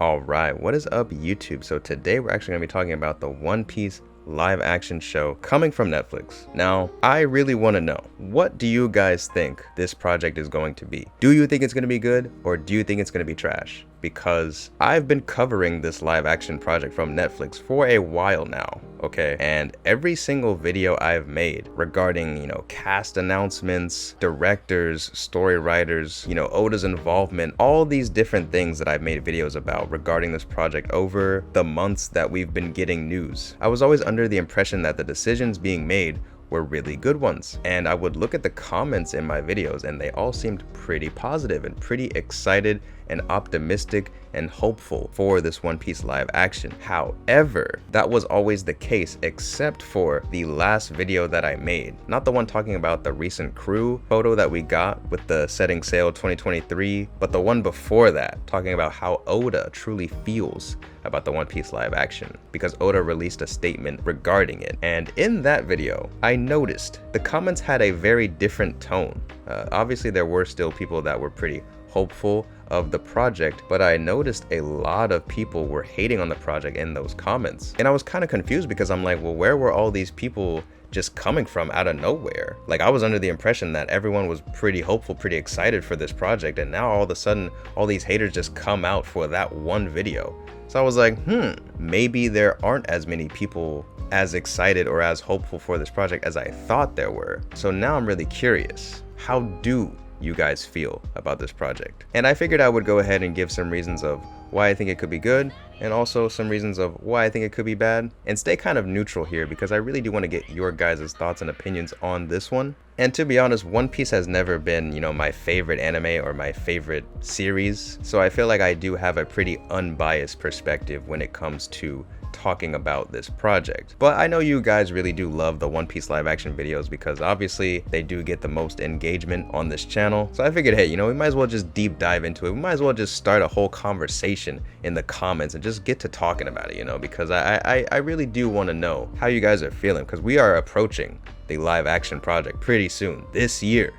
All right, what is up, YouTube? So today we're actually going to be talking about the One Piece live action show coming from Netflix. Now, I really want to know, what do you guys think this project is going to be? Do you think it's going to be good, or do you think it's going to be trash? Because I've been covering this live action project from Netflix for a while now, okay? And every single video I've made regarding, cast announcements, directors, story writers, Oda's involvement, all these different things that I've made videos about regarding this project over the months that we've been getting news. I was always under the impression that the decisions being made were really good ones. And I would look at the comments in my videos and they all seemed pretty positive and pretty excited and optimistic and hopeful for this One Piece live action. However, that was always the case except for the last video that I made. Not the one talking about the recent crew photo that we got with the setting sail 2023, but the one before that, talking about how Oda truly feels about the One Piece live action, because Oda released a statement regarding it. And in that video, I noticed the comments had a very different tone. Obviously, there were still people that were pretty hopeful of the project, but I noticed a lot of people were hating on the project in those comments. And I was kind of confused because I'm like, well, where were all these people just coming from out of nowhere? Like, I was under the impression that everyone was pretty hopeful, pretty excited for this project, and now all of a sudden, all these haters just come out for that one video. So I was like, maybe there aren't as many people as excited or as hopeful for this project as I thought there were. So now I'm really curious, how do you guys feel about this project? And I figured I would go ahead and give some reasons of why I think it could be good, and also some reasons of why I think it could be bad, and stay kind of neutral here because I really do want to get your guys' thoughts and opinions on this one. And to be honest, One Piece has never been, my favorite anime or my favorite series, so I feel like I do have a pretty unbiased perspective when it comes to talking about this project. But I know you guys really do love the One Piece live action videos because obviously they do get the most engagement on this channel. So I figured, hey, we might as well just deep dive into it. We might as well just start a whole conversation in the comments and just get to talking about it, because I really do want to know how you guys are feeling, because we are approaching the live action project pretty soon this year,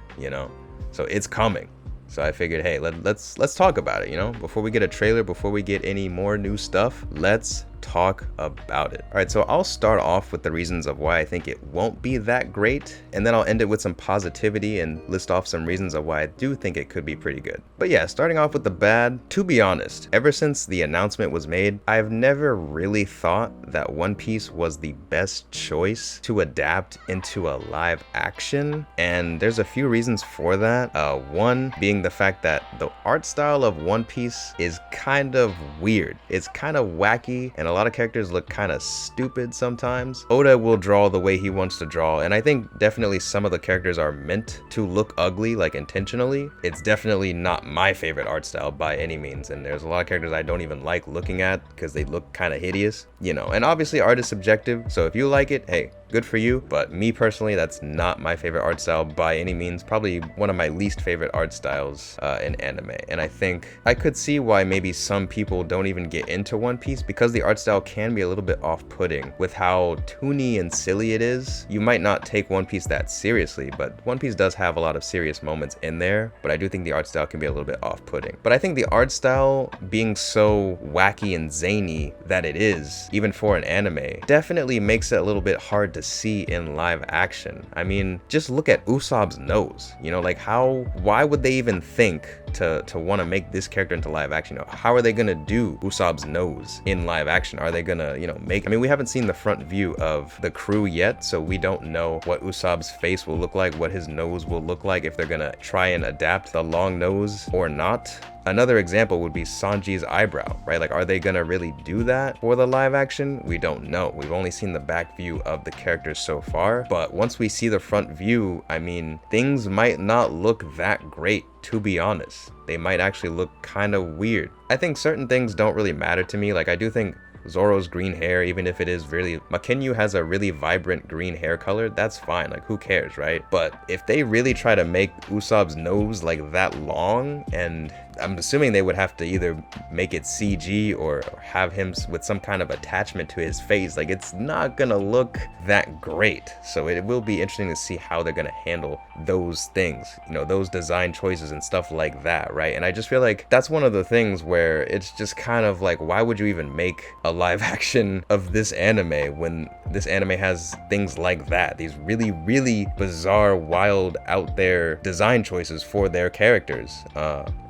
so it's coming. So I figured, hey, let's talk about it, before we get a trailer, before we get any more new stuff, let's talk about it. All right, so I'll start off with the reasons of why I think it won't be that great, and then I'll end it with some positivity and list off some reasons of why I do think it could be pretty good. But yeah, starting off with the bad, to be honest, ever since the announcement was made, I've never really thought that One Piece was the best choice to adapt into a live action, and there's a few reasons for that. One being the fact that the art style of One Piece is kind of weird. It's kind of wacky, and a lot of characters look kind of stupid sometimes. Oda will draw the way he wants to draw, and I think definitely some of the characters are meant to look ugly, like intentionally. It's definitely not my favorite art style by any means, and there's a lot of characters I don't even like looking at because they look kind of hideous, and obviously art is subjective, so if you like it, hey, good for you. But me personally, that's not my favorite art style by any means. Probably one of my least favorite art styles in anime. And I think I could see why maybe some people don't even get into One Piece, because the art style can be a little bit off-putting with how toony and silly it is. You might not take One Piece that seriously, but One Piece does have a lot of serious moments in there. But I do think the art style can be a little bit off-putting. But I think the art style being so wacky and zany that it is, even for an anime, definitely makes it a little bit hard to see in live action. I mean, just look at Usopp's nose, why would they even think to want to make this character into live action? How are they gonna do Usopp's nose in live action? Are they gonna, we haven't seen the front view of the crew yet, so we don't know what Usopp's face will look like, what his nose will look like, if they're gonna try and adapt the long nose or not. Another example would be Sanji's eyebrow, right? Like, are they gonna really do that for the live action? We don't know. We've only seen the back view of the characters so far, but once we see the front view, things might not look that great, to be honest. They might actually look kind of weird. I think certain things don't really matter to me. Like, I do think Zoro's green hair, even if it is really, Makenyu has a really vibrant green hair color, that's fine, like, who cares, right? But if they really try to make Usopp's nose like that long, and I'm assuming they would have to either make it CG or have him with some kind of attachment to his face. Like, it's not gonna look that great. So it will be interesting to see how they're gonna handle those things, you know, those design choices and stuff like that, right? And I just feel like that's one of the things where it's just kind of like, why would you even make a live action of this anime when this anime has things like that, these really, really bizarre, wild, out there design choices for their characters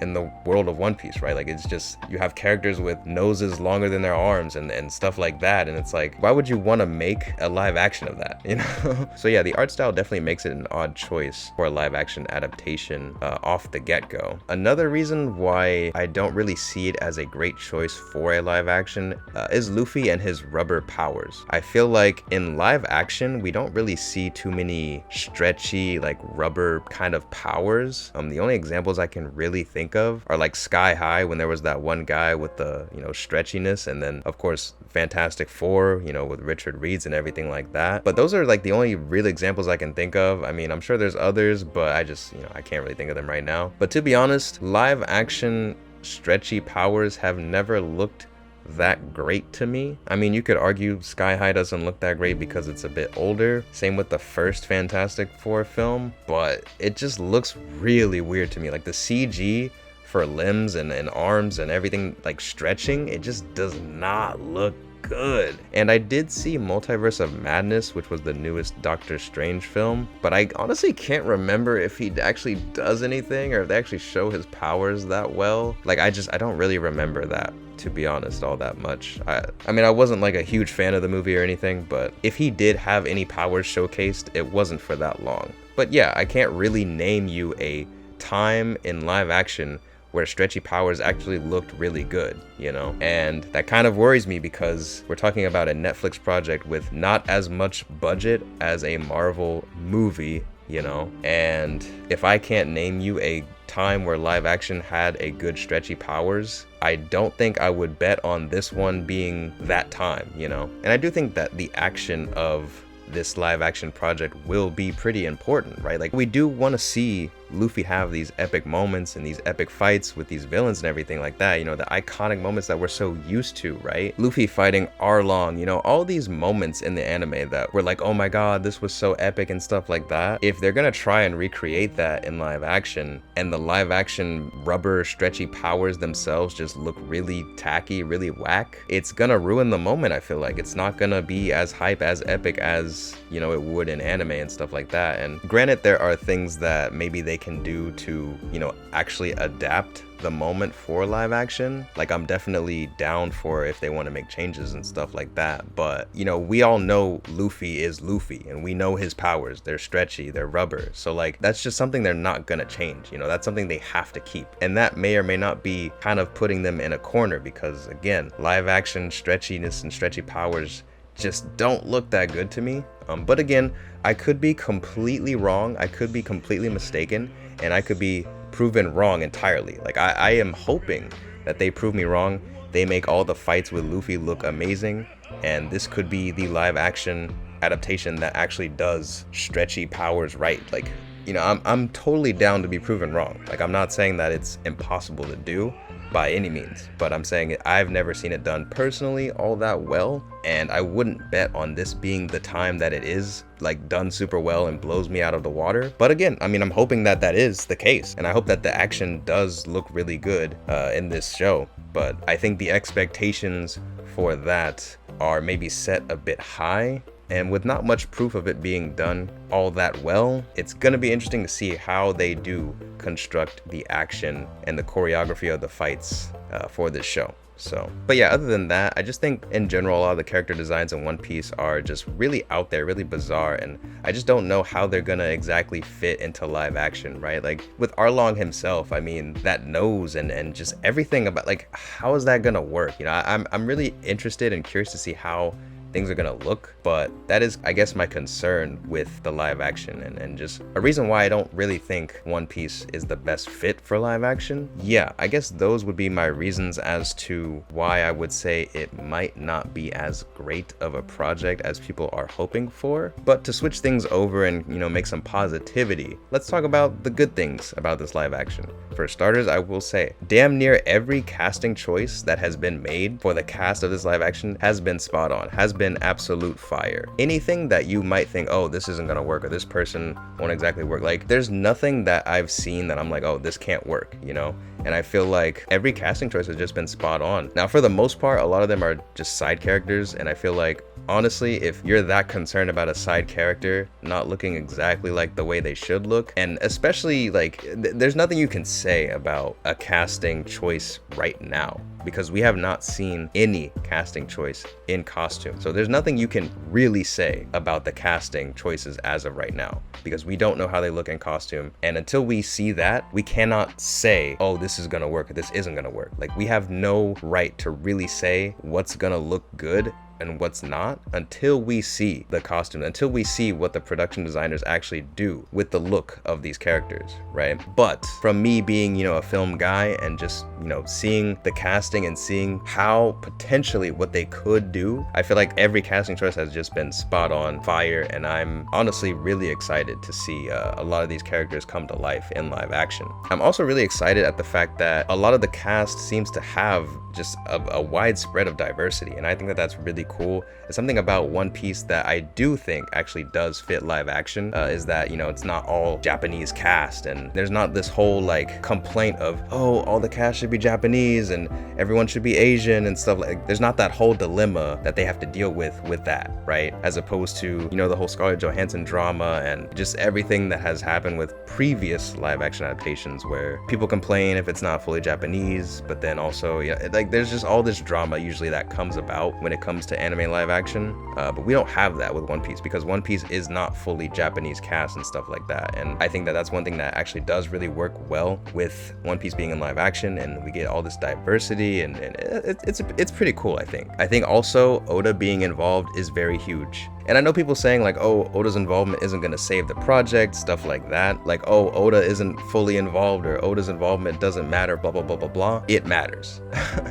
in the world of One Piece, right? Like, it's just, you have characters with noses longer than their arms and stuff like that, and it's like, why would you want to make a live action of that, you know? So yeah, the art style definitely makes it an odd choice for a live action adaptation off the get-go. Another reason why I don't really see it as a great choice for a live action is Luffy and his rubber powers. I feel like in live action, we don't really see too many stretchy, like, rubber kind of powers. The only examples I can really think of are like Sky High, when there was that one guy with the, you know, stretchiness, and then of course Fantastic Four, you know, with Richard Reeds and everything like that. But those are like the only real examples I can think of. I mean, I'm sure there's others, but I just, you know, I can't really think of them right now. But to be honest, live action stretchy powers have never looked that great to me. I mean, you could argue Sky High doesn't look that great because it's a bit older. Same with the first Fantastic Four film, but it just looks really weird to me. Like, the CG for limbs and arms and everything, like, stretching, it just does not look good. And I did see Multiverse of Madness, which was the newest Doctor Strange film, but I honestly can't remember if he actually does anything or if they actually show his powers that well. Like, I don't really remember that, to be honest, all that much. I mean, I wasn't like a huge fan of the movie or anything, but if he did have any powers showcased, it wasn't for that long. But yeah, I can't really name you a time in live action where stretchy powers actually looked really good, you know? And that kind of worries me because we're talking about a Netflix project with not as much budget as a Marvel movie, you know? And if I can't name you a time where live action had a good stretchy powers, I don't think I would bet on this one being that time, you know? And I do think that the action of this live action project will be pretty important, right? Like, we do want to see Luffy have these epic moments and these epic fights with these villains and everything like that, you know, the iconic moments that we're so used to, right? Luffy fighting Arlong, you know, all these moments in the anime that we're like, oh my god, this was so epic and stuff like that. If they're gonna try and recreate that in live action, and the live action rubber stretchy powers themselves just look really tacky, really whack, it's gonna ruin the moment. I feel like it's not gonna be as hype, as epic as, you know, it would in anime and stuff like that. And granted, there are things that maybe they can do to, you know, actually adapt the moment for live action. Like, I'm definitely down for if they want to make changes and stuff like that. But, you know, we all know Luffy is Luffy and we know his powers. They're stretchy, they're rubber. So like, that's just something they're not gonna change. You know, that's something they have to keep. And that may or may not be kind of putting them in a corner because, again, live action stretchiness and stretchy powers just don't look that good to me. But again, I could be completely wrong. I could be completely mistaken, and I could be proven wrong entirely. Like, I am hoping that they prove me wrong. They make all the fights with Luffy look amazing, and this could be the live action adaptation that actually does stretchy powers right. Like, you know, I'm totally down to be proven wrong. Like, I'm not saying that it's impossible to do by any means, but I'm saying I've never seen it done personally all that well, and I wouldn't bet on this being the time that it is like done super well and blows me out of the water. But again, I mean, I'm hoping that that is the case, and I hope that the action does look really good in this show. But I think the expectations for that are maybe set a bit high, and with not much proof of it being done all that well, it's gonna be interesting to see how they do construct the action and the choreography of the fights for this show. So, but yeah, other than that, I just think in general, a lot of the character designs in One Piece are just really out there, really bizarre, and I just don't know how they're gonna exactly fit into live action, right? Like with Arlong himself, I mean, that nose and just everything about, like, how is that gonna work? You know, I'm really interested and curious to see how things are gonna look. But that is, I guess, my concern with the live action, and just a reason why I don't really think One Piece is the best fit for live action. Yeah, I guess those would be my reasons as to why I would say it might not be as great of a project as people are hoping for. But to switch things over and, you know, make some positivity, let's talk about the good things about this live action. For starters, I will say damn near every casting choice that has been made for the cast of this live action has been spot on, has been absolute fire. Anything that you might think, oh, this isn't gonna work, or this person won't exactly work, like there's nothing that I've seen that I'm like, oh, this can't work, you know? And I feel like every casting choice has just been spot on. Now, for the most part, a lot of them are just side characters, and I feel like, honestly, if you're that concerned about a side character not looking exactly like the way they should look, and especially like, there's nothing you can say about a casting choice right now, because we have not seen any casting choice in costume. So there's nothing you can really say about the casting choices as of right now, because we don't know how they look in costume. And until we see that, we cannot say, oh, this is gonna work, or this isn't gonna work. Like, we have no right to really say what's gonna look good and what's not until we see the costume, until we see what the production designers actually do with the look of these characters, right? But from me being, you know, a film guy and just, you know, seeing the casting and seeing how potentially what they could do, I feel like every casting choice has just been spot on fire, and I'm honestly really excited to see a lot of these characters come to life in live action. I'm also really excited at the fact that a lot of the cast seems to have just a wide spread of diversity, and I think that that's really cool. It's something about One Piece that I do think actually does fit live action, is that, you know, it's not all Japanese cast, and there's not this whole like complaint of, oh, all the cast should be Japanese and everyone should be Asian and stuff. Like, there's not that whole dilemma that they have to deal with that, right? As opposed to, you know, the whole Scarlett Johansson drama and just everything that has happened with previous live action adaptations where people complain if it's not fully Japanese, but then also, yeah, like there's just all this drama usually that comes about when it comes to anime live action, but we don't have that with One Piece because One Piece is not fully Japanese cast and stuff like that. And I think that that's one thing that actually does really work well with One Piece being in live action, and we get all this diversity, and it's pretty cool. I think also Oda being involved is very huge. And I know people saying like, oh, Oda's involvement isn't gonna save the project, stuff like that. Like, oh, Oda isn't fully involved, or Oda's involvement doesn't matter, blah, blah, blah, blah, blah. It matters.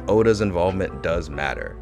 Oda's involvement does matter.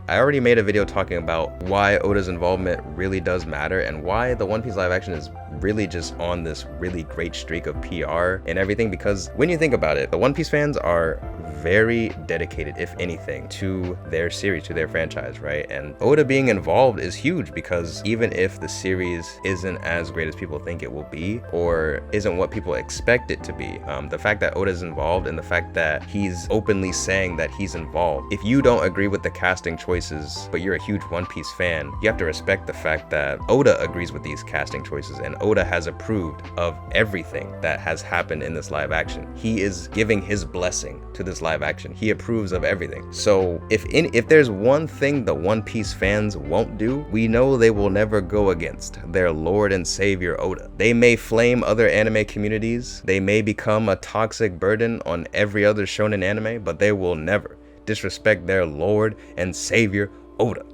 I already made a video talking about why Oda's involvement really does matter, and why the One Piece live action is really just on this really great streak of PR and everything, because when you think about it, the One Piece fans are very dedicated, if anything, to their series, to their franchise, right? And Oda being involved is huge, because even if the series isn't as great as people think it will be, or isn't what people expect it to be, the fact that Oda's involved and the fact that he's openly saying that he's involved, if you don't agree with the casting choices, but you're a huge One Piece fan, you have to respect the fact that Oda agrees with these casting choices, and Oda has approved of everything that has happened in this live action. He is giving his blessing to this live action. He approves of everything. So if there's one thing the One Piece fans won't do, we know they will never go against their Lord and Savior Oda. They may flame other anime communities, they may become a toxic burden on every other shonen anime, but they will never disrespect their Lord and Savior Oda.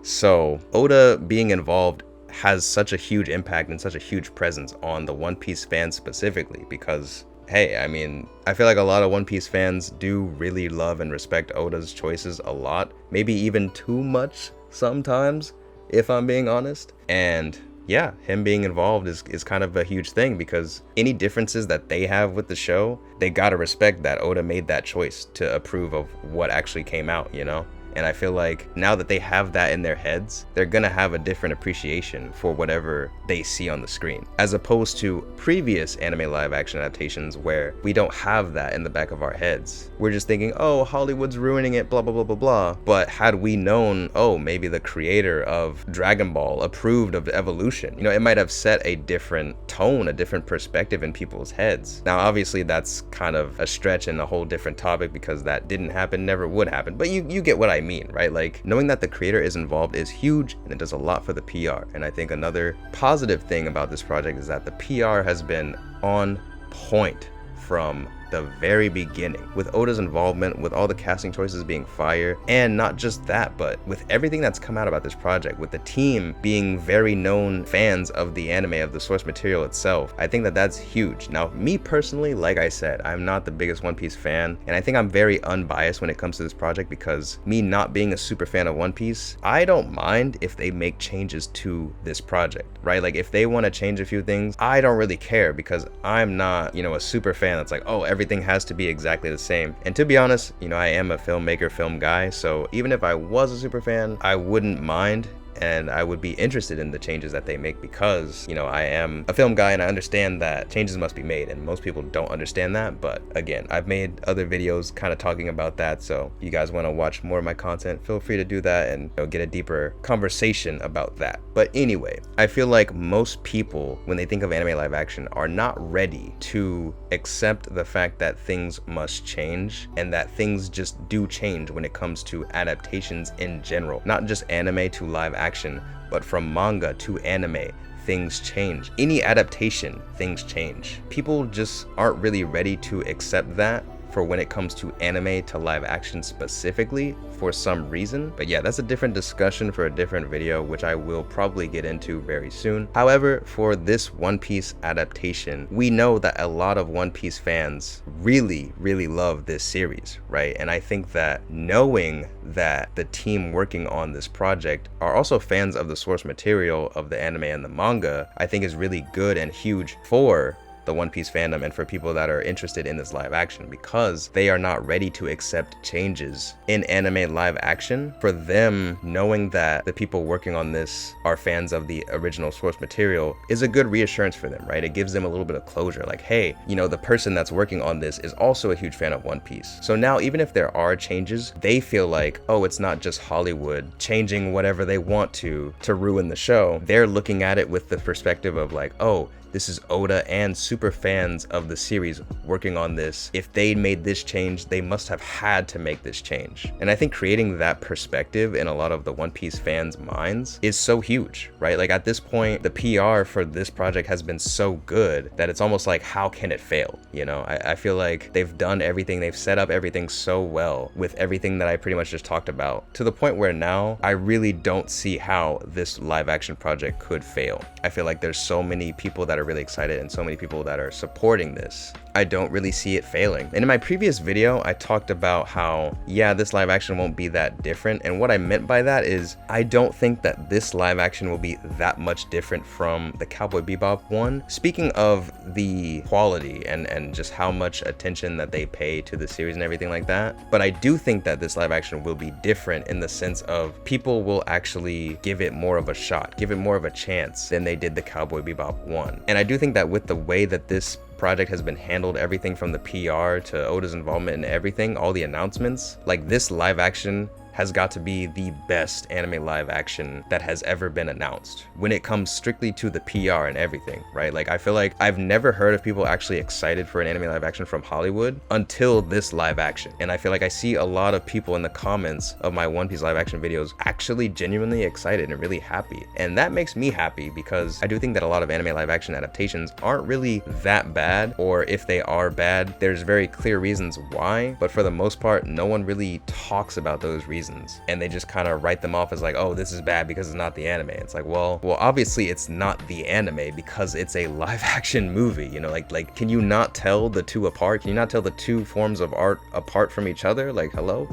So Oda being involved has such a huge impact and such a huge presence on the One Piece fans specifically, because hey, I mean, I feel like a lot of One Piece fans do really love and respect Oda's choices a lot, maybe even too much sometimes, if I'm being honest. And yeah, him being involved is kind of a huge thing, because any differences that they have with the show, they gotta respect that Oda made that choice to approve of what actually came out, you know? And I feel like now that they have that in their heads, they're gonna have a different appreciation for whatever they see on the screen, as opposed to previous anime live action adaptations where we don't have that in the back of our heads. We're just thinking, oh, Hollywood's ruining it, blah, blah, blah, blah, blah. But had we known, oh, maybe the creator of Dragon Ball approved of evolution, you know, it might have set a different tone, a different perspective in people's heads. Now, obviously that's kind of a stretch and a whole different topic, because that didn't happen, never would happen. But you get what I mean, right? Like, knowing that the creator is involved is huge, and it does a lot for the PR. And I think another positive thing about this project is that the PR has been on point from the very beginning. With Oda's involvement, with all the casting choices being fire, and not just that, but with everything that's come out about this project, with the team being very known fans of the anime, of the source material itself, I think that that's huge. Now, me personally, like I said, I'm not the biggest One Piece fan, and I think I'm very unbiased when it comes to this project because me not being a super fan of One Piece, I don't mind if they make changes to this project, right? Like if they want to change a few things, I don't really care because I'm not, a super fan that's like, oh, everything has to be exactly the same. And to be honest, I am a filmmaker, film guy, so even if I was a super fan, I wouldn't mind, and I would be interested in the changes that they make because, I am a film guy and I understand that changes must be made, and most people don't understand that. But again, I've made other videos kind of talking about that, so if you guys want to watch more of my content, feel free to do that and get a deeper conversation about that. But anyway, I feel like most people, when they think of anime live action, are not ready to accept the fact that things must change and that things just do change when it comes to adaptations in general, not just anime to live action, but from manga to anime, things change. Any adaptation, things change. People just aren't really ready to accept that for when it comes to anime to live action specifically for some reason. But yeah, that's a different discussion for a different video, which I will probably get into very soon. However, for this One Piece adaptation, we know that a lot of One Piece fans really, really love this series, right? And I think that knowing that the team working on this project are also fans of the source material of the anime and the manga, I think is really good and huge for the One Piece fandom and for people that are interested in this live action, because they are not ready to accept changes in anime live action. For them, knowing that the people working on this are fans of the original source material is a good reassurance for them, right? It gives them a little bit of closure, like, hey, the person that's working on this is also a huge fan of One Piece. So now, even if there are changes, they feel like, oh, it's not just Hollywood changing whatever they want to ruin the show. They're looking at it with the perspective of like, oh, this is Oda and super fans of the series working on this. If they made this change, they must have had to make this change. And I think creating that perspective in a lot of the One Piece fans' minds is so huge, right? Like at this point, the PR for this project has been so good that it's almost like, how can it fail? I feel like they've done everything, they've set up everything so well with everything that I pretty much just talked about, to the point where now I really don't see how this live action project could fail. I feel like there's so many people that are really excited and so many people that are supporting this. I don't really see it failing. And in my previous video, I talked about how, yeah, this live action won't be that different. And what I meant by that is I don't think that this live action will be that much different from the Cowboy Bebop one. Speaking of the quality and just how much attention that they pay to the series and everything like that. But I do think that this live action will be different in the sense of people will actually give it more of a shot, give it more of a chance than they did the Cowboy Bebop one. And I do think that with the way that this project has been handled, everything from the PR to Oda's involvement in everything, all the announcements, like this live action has got to be the best anime live action that has ever been announced when it comes strictly to the PR and everything, right? Like I feel like I've never heard of people actually excited for an anime live action from Hollywood until this live action. And I feel like I see a lot of people in the comments of my One Piece live action videos actually genuinely excited and really happy. And that makes me happy because I do think that a lot of anime live action adaptations aren't really that bad, or if they are bad, there's very clear reasons why, but for the most part, no one really talks about those reasons. And they just kind of write them off as like, oh, this is bad because it's not the anime. It's like, well, obviously it's not the anime because it's a live action movie, like can you not tell the two apart? Can you not tell the two forms of art apart from each other? Like, hello?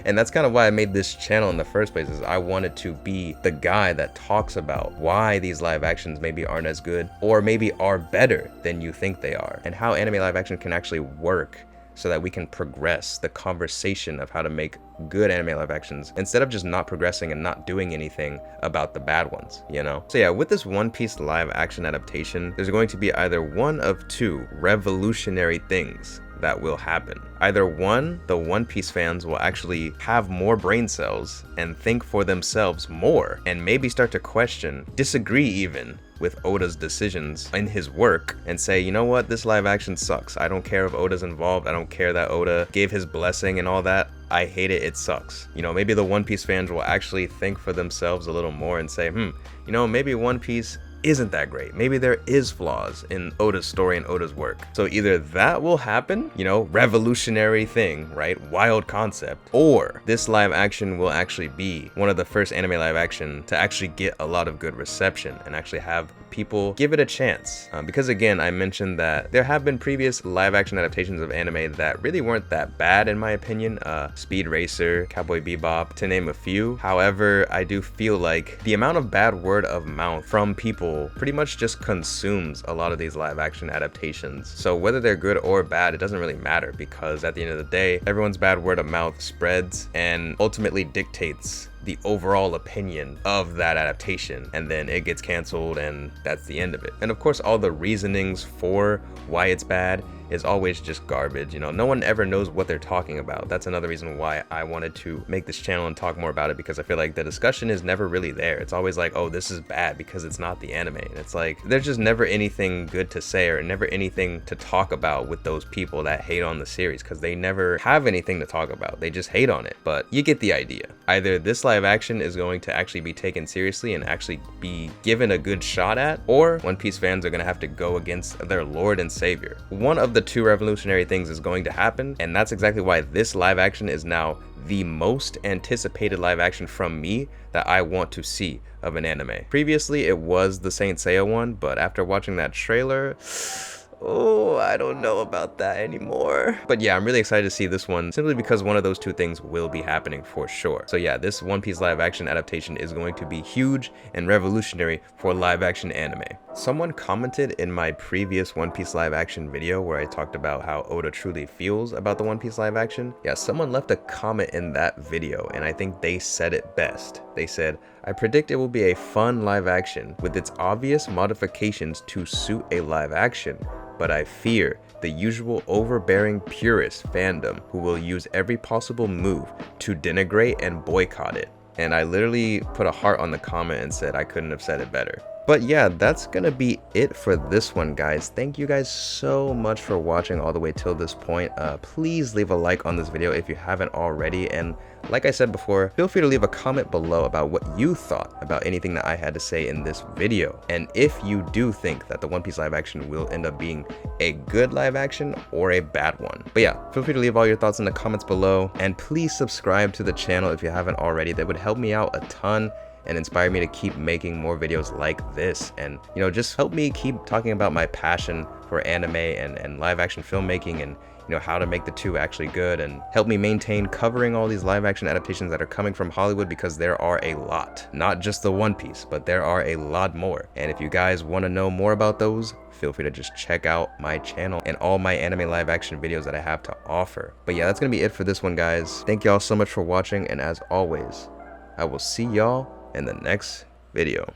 And that's kind of why I made this channel in the first place, is I wanted to be the guy that talks about why these live actions maybe aren't as good, or maybe are better than you think they are, and how anime live action can actually work so that we can progress the conversation of how to make good anime live actions instead of just not progressing and not doing anything about the bad ones, So yeah, with this One Piece live action adaptation, there's going to be either one of two revolutionary things that will happen. Either one, the One Piece fans will actually have more brain cells and think for themselves more, and maybe start to question, disagree even, with Oda's decisions in his work and say, you know what, this live action sucks. I don't care if Oda's involved. I don't care that Oda gave his blessing and all that. I hate it. It sucks. Maybe the One Piece fans will actually think for themselves a little more and say, maybe One Piece isn't that great. Maybe there is flaws in Oda's story and Oda's work. So either that will happen, you know, revolutionary thing, right? Wild concept. Or this live action will actually be one of the first anime live action to actually get a lot of good reception and actually have people give it a chance. Because again, I mentioned that there have been previous live action adaptations of anime that really weren't that bad in my opinion. Speed Racer, Cowboy Bebop, to name a few. However, I do feel like the amount of bad word of mouth from people pretty much just consumes a lot of these live action adaptations. So whether they're good or bad, it doesn't really matter, because at the end of the day, everyone's bad word of mouth spreads and ultimately dictates the overall opinion of that adaptation, and then it gets canceled and that's the end of it. And of course, all the reasonings for why it's bad is always just garbage. You know, no one ever knows what they're talking about. That's another reason why I wanted to make this channel and talk more about it, because I feel like the discussion is never really there. It's always like, oh, this is bad because it's not the anime. And it's like, there's just never anything good to say or never anything to talk about with those people that hate on the series, because they never have anything to talk about. They just hate on it. But you get the idea. Either this live action is going to actually be taken seriously and actually be given a good shot at, or One Piece fans are going to have to go against their lord and savior. One of the two revolutionary things is going to happen, and that's exactly why this live action is now the most anticipated live action from me that I want to see of an anime. Previously, it was the Saint Seiya one, but after watching that trailer, oh, I don't know about that anymore. But yeah, I'm really excited to see this one, simply because one of those two things will be happening for sure. So yeah, this One Piece live action adaptation is going to be huge and revolutionary for live action anime. Someone commented in my previous One Piece live action video where I talked about how Oda truly feels about the One Piece live action. Yeah, someone left a comment in that video, and I think they said it best. They said, "I predict it will be a fun live action with its obvious modifications to suit a live action, but I fear the usual overbearing purist fandom who will use every possible move to denigrate and boycott it." And I literally put a heart on the comment and said I couldn't have said it better. But yeah, that's gonna be it for this one, guys. Thank you guys so much for watching all the way till this point. Please leave a like on this video if you haven't already, and like I said before, feel free to leave a comment below about what you thought about anything that I had to say in this video. And if you do think that the One Piece live action will end up being a good live action or a bad one. But yeah, feel free to leave all your thoughts in the comments below, and please subscribe to the channel if you haven't already. That would help me out a ton and inspire me to keep making more videos like this, and you know, just help me keep talking about my passion for anime and live action filmmaking, and you know, how to make the two actually good, and help me maintain covering all these live action adaptations that are coming from Hollywood, because there are a lot, not just the One Piece, but there are a lot more. And if you guys want to know more about those, feel free to just check out my channel and all my anime live action videos that I have to offer. But yeah, that's gonna be it for this one, guys. Thank y'all so much for watching, and as always, I will see y'all in the next video.